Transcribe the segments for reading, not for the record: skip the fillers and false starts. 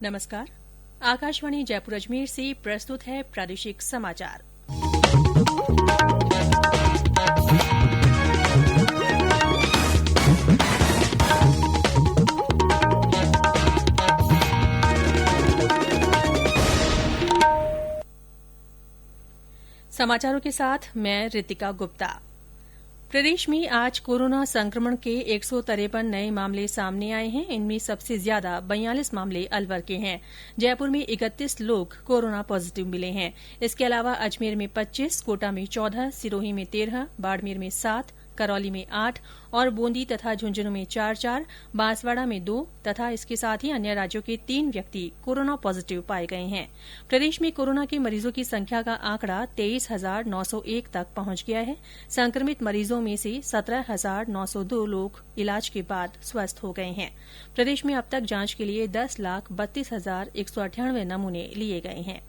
नमस्कार। आकाशवाणी जयपुर अजमेर से प्रस्तुत है प्रादेशिक समाचार। समाचारों के साथ मैं रितिका गुप्ता। प्रदेश में आज कोरोना संक्रमण के 153 नए मामले सामने आए हैं। इनमें सबसे ज्यादा 42 मामले अलवर के हैं। जयपुर में 31 लोग कोरोना पॉजिटिव मिले हैं। इसके अलावा अजमेर में 25, कोटा में 14, सिरोही में 13, बाड़मेर में 7, करौली में 8 और बूंदी तथा झुंझुनूं में 4, बांसवाड़ा में 2 तथा इसके साथ ही अन्य राज्यों के 3 व्यक्ति कोरोना पॉजिटिव पाए गए हैं। प्रदेश में कोरोना के मरीजों की संख्या का आंकड़ा 23,901 तक पहुंच गया है। संक्रमित मरीजों में से 17,902 लोग इलाज के बाद स्वस्थ हो गए हैं। प्रदेश में अब तक जांच के लिए 10,32,198 नमूने लिए गए हैं।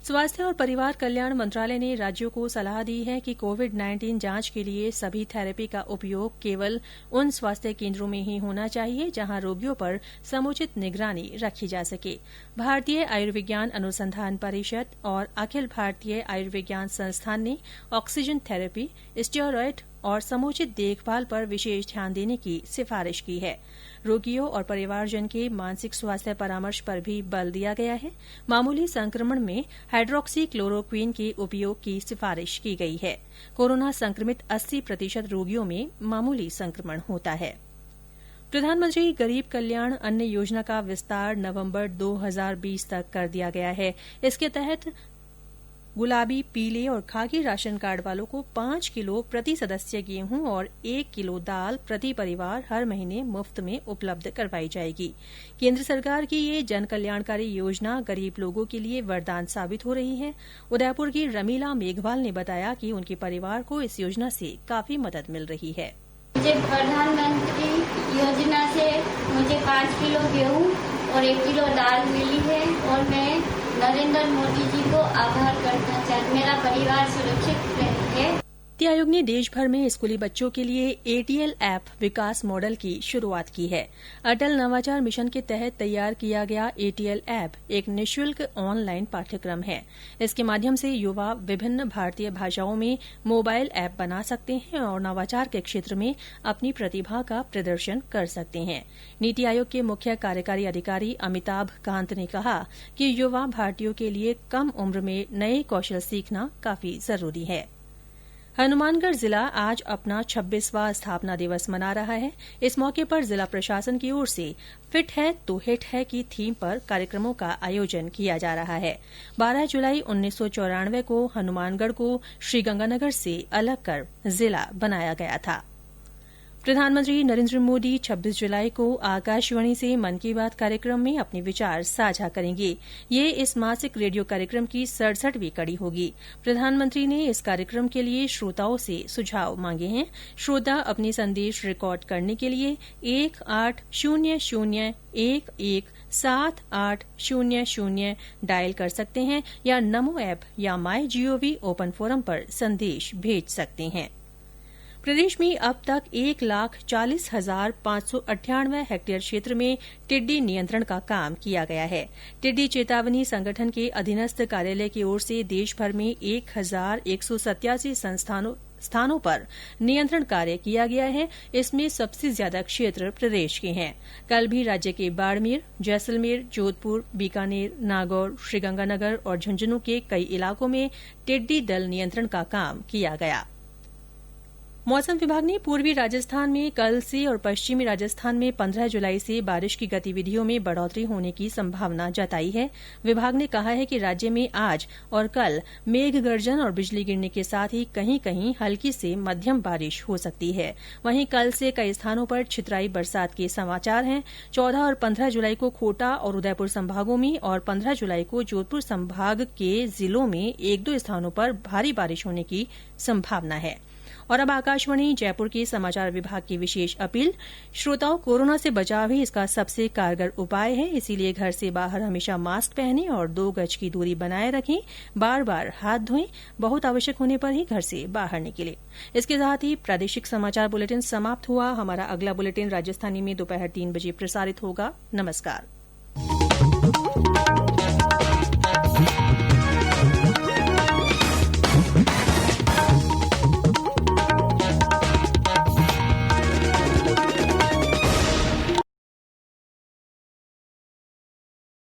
स्वास्थ्य और परिवार कल्याण मंत्रालय ने राज्यों को सलाह दी है कि कोविड-19 जांच के लिए सभी थेरेपी का उपयोग केवल उन स्वास्थ्य केन्द्रों में ही होना चाहिए जहां रोगियों पर समुचित निगरानी रखी जा सके। भारतीय आयुर्विज्ञान अनुसंधान परिषद और अखिल भारतीय आयुर्विज्ञान संस्थान ने ऑक्सीजन थेरेपी, स्टेरॉयड और समुचित देखभाल पर विशेष ध्यान देने की सिफारिश की है। रोगियों और परिवारजन के मानसिक स्वास्थ्य परामर्श पर भी बल दिया गया है। मामूली संक्रमण में हाइड्रोक्सी क्लोरोक्वीन के उपयोग की सिफारिश की गई है। कोरोना संक्रमित 80% रोगियों में मामूली संक्रमण होता है। प्रधानमंत्री गरीब कल्याण अन्न योजना का विस्तार नवंबर 2020 तक कर दिया गया है। इसके तहत गुलाबी, पीले और खाकी राशन कार्ड वालों को 5 किलो प्रति सदस्य गेहूं और 1 किलो दाल प्रति परिवार हर महीने मुफ्त में उपलब्ध करवाई जाएगी। केंद्र सरकार की ये जन कल्याणकारी योजना गरीब लोगों के लिए वरदान साबित हो रही है। उदयपुर की रमीला मेघवाल ने बताया कि उनके परिवार को इस योजना से काफी मदद मिल रही है। मुझे प्रधानमंत्री योजना से मुझे 5 किलो गेहूं और 1 किलो दाल मिली है और मैं नरेंद्र मोदी जी को आभार करना चाहती। मेरा परिवार सुरक्षित है। नीति आयोग ने देश भर में स्कूली बच्चों के लिए एटीएल ऐप विकास मॉडल की शुरुआत की है। अटल नवाचार मिशन के तहत तैयार किया गया एटीएल ऐप एक निःशुल्क ऑनलाइन पाठ्यक्रम है। इसके माध्यम से युवा विभिन्न भारतीय भाषाओं में मोबाइल ऐप बना सकते हैं और नवाचार के क्षेत्र में अपनी प्रतिभा का प्रदर्शन कर सकते हैं। नीति आयोग के मुख्य कार्यकारी अधिकारी अमिताभ कांत ने कहा कि युवा भारतीयों के लिए कम उम्र में नए कौशल सीखना काफी जरूरी है। हनुमानगढ़ जिला आज अपना 26वां स्थापना दिवस मना रहा है। इस मौके पर जिला प्रशासन की ओर से फिट है तो हिट है की थीम पर कार्यक्रमों का आयोजन किया जा रहा है। 12 जुलाई 1994 को हनुमानगढ़ को श्रीगंगानगर से अलग कर जिला बनाया गया था। प्रधानमंत्री नरेंद्र मोदी 26 जुलाई को आकाशवाणी से मन की बात कार्यक्रम में अपने विचार साझा करेंगे। ये इस मासिक रेडियो कार्यक्रम की 67वीं कड़ी होगी। प्रधानमंत्री ने इस कार्यक्रम के लिए श्रोताओं से सुझाव मांगे हैं। श्रोता अपने संदेश रिकॉर्ड करने के लिए 1800117800 डायल कर सकते हैं या नमो ऐप या माई जीओवी ओपन फोरम पर संदेश भेज सकते हैं। प्रदेश में अब तक 1,40,598 हेक्टेयर क्षेत्र में टिड्डी नियंत्रण का काम किया गया है। टिड्डी चेतावनी संगठन के अधीनस्थ कार्यालय की ओर से देश भर में 1,187 स्थानों पर नियंत्रण कार्य किया गया है। इसमें सबसे ज्यादा क्षेत्र प्रदेश के हैं। कल भी राज्य के बाड़मेर, जैसलमेर, जोधपुर, बीकानेर, नागौर, श्रीगंगानगर और झुंझुनूं के कई इलाकों में टिड्डी दल नियंत्रण का काम किया गया। मौसम विभाग ने पूर्वी राजस्थान में कल से और पश्चिमी राजस्थान में 15 जुलाई से बारिश की गतिविधियों में बढ़ोतरी होने की संभावना जताई है। विभाग ने कहा है कि राज्य में आज और कल मेघ गर्जन और बिजली गिरने के साथ ही कहीं कहीं हल्की से मध्यम बारिश हो सकती है। वहीं कल से कई स्थानों पर छितराई बरसात के समाचार हैं। 14 और 15 जुलाई को कोटा और उदयपुर संभागों में और 15 जुलाई को जोधपुर संभाग के जिलों में 1-2 स्थानों पर भारी बारिश होने की संभावना है। और अब आकाशवाणी जयपुर के समाचार विभाग की विशेष अपील। श्रोताओं, कोरोना से बचाव ही इसका सबसे कारगर उपाय है। इसीलिए घर से बाहर हमेशा मास्क पहनें और 2 गज की दूरी बनाए रखें। बार बार हाथ धोएं। बहुत आवश्यक होने पर ही घर से बाहर निकलें। इसके साथ ही प्रादेशिक समाचार बुलेटिन समाप्त हुआ। हमारा अगला बुलेटिन राजस्थानी में दोपहर 3 बजे प्रसारित होगा। नमस्कार।